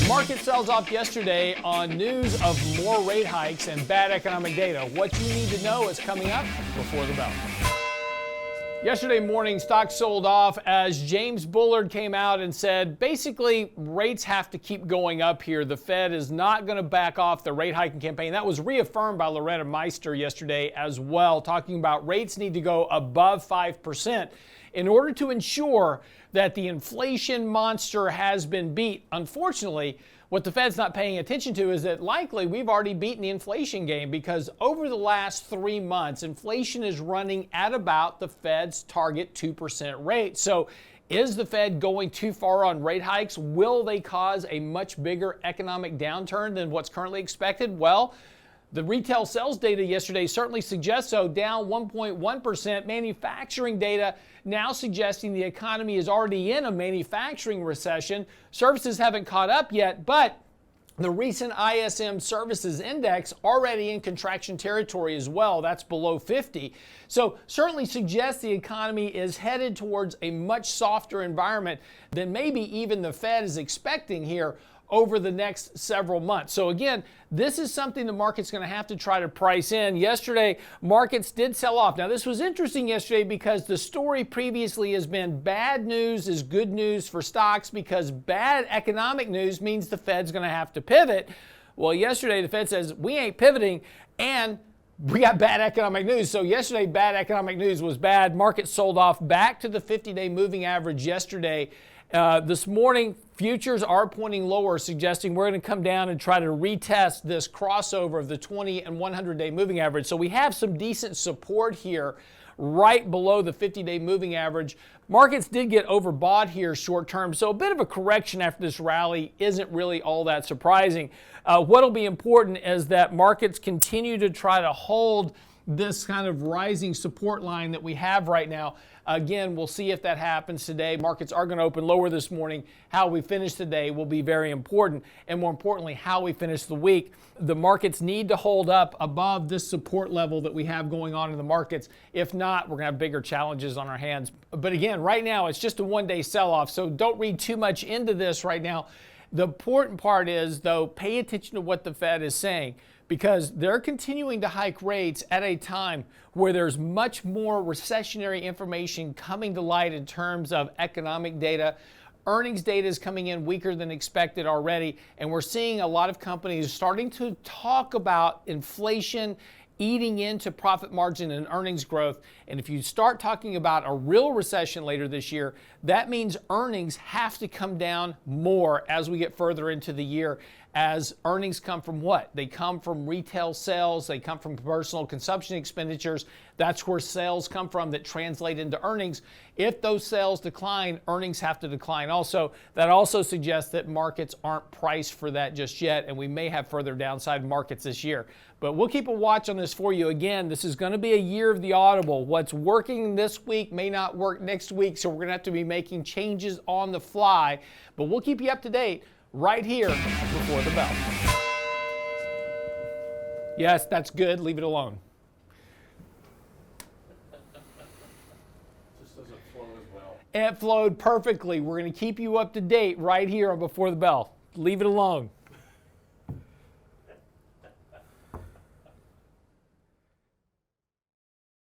Market sells off yesterday on news of more rate hikes and bad economic data. What you need to know is coming up before the bell. Yesterday morning, stocks sold off as James Bullard came out and said, basically, rates have to keep going up here. The Fed is not going to back off the rate hiking campaign. That was reaffirmed by Loretta Meister yesterday as well, talking about rates need to go above 5% in order to ensure that the inflation monster has been beat. Unfortunately, what the Fed's not paying attention to is that likely we've already beaten the inflation game, because over the last 3 months, inflation is running at about the Fed's target 2% rate. So is the Fed going too far on rate hikes? Will they cause a much bigger economic downturn than what's currently expected? Well, the retail sales data yesterday certainly suggests so, down 1.1%. Manufacturing data now suggesting the economy is already in a manufacturing recession. Services haven't caught up yet, but the recent ISM Services Index already in contraction territory as well. That's below 50. So certainly suggests the economy is headed towards a much softer environment than maybe even the Fed is expecting here over the next several months. So again, this is something the market's going to have to try to price in. Yesterday, markets did sell off. Now, this was interesting yesterday because the story previously has been bad news is good news for stocks, because bad economic news means the Fed's going to have to pivot. Well, yesterday, the Fed says we ain't pivoting, and we got bad economic news. So yesterday, bad economic news was bad. Markets sold off back to the 50-day moving average yesterday. This morning, futures are pointing lower, suggesting we're going to come down and try to retest this crossover of the 20 and 100-day moving average. So we have some decent support here right below the 50-day moving average. Markets did get overbought here short term, so a bit of a correction after this rally isn't really all that surprising. What'll be important is that markets continue to try to hold this kind of rising support line that we have right now. Again, we'll see if that happens today. Markets are going to open lower this morning. How we finish today will be very important, and more importantly, how we finish the week. The markets need to hold up above this support level that we have going on in the markets. If not, we're going to have bigger challenges on our hands. But again, right now, it's just a one-day sell-off, so don't read too much into this right now. The important part is, though, pay attention to what the Fed is saying, because they're continuing to hike rates at a time where there's much more recessionary information coming to light in terms of economic data. Earnings data is coming in weaker than expected already, and we're seeing a lot of companies starting to talk about inflation eating into profit margin and earnings growth. And if you start talking about a real recession later this year, that means earnings have to come down more as we get further into the year. As earnings come from what? They come from retail sales, they come from personal consumption expenditures. That's where sales come from that translate into earnings. If those sales decline, earnings have to decline also. That also suggests that markets aren't priced for that just yet, and we may have further downside markets this year. But we'll keep a watch on this for you. Again, this is going to be a year of the audible. What's working this week may not work next week, so we're going to have to be making changes on the fly. But we'll keep you up to date right here before the bell. Yes, that's good. Leave it alone. Just doesn't flow as well. It flowed perfectly. We're going to keep you up to date right here on Before the Bell. Leave it alone.